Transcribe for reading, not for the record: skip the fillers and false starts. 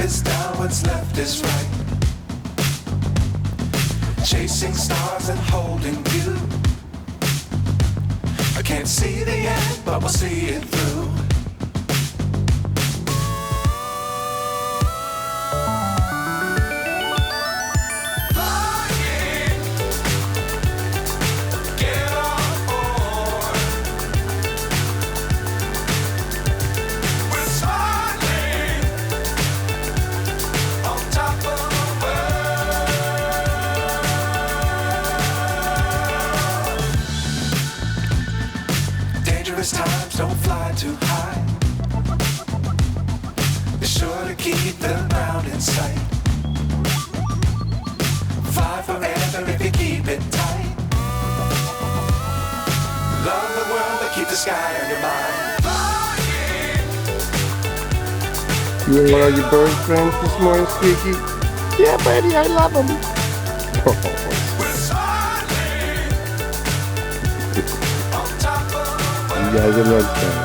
is down, what's left is right. Chasing stars and holding you. I can't see the end, but we'll see it through. Times don't fly too high. Be sure to keep the ground in sight. Fly forever if you keep it tight. Love the world but keep the sky on your mind. You and one of your bird friends this morning, Squeaky? Yeah, buddy, I love them. You guys are lunchtime.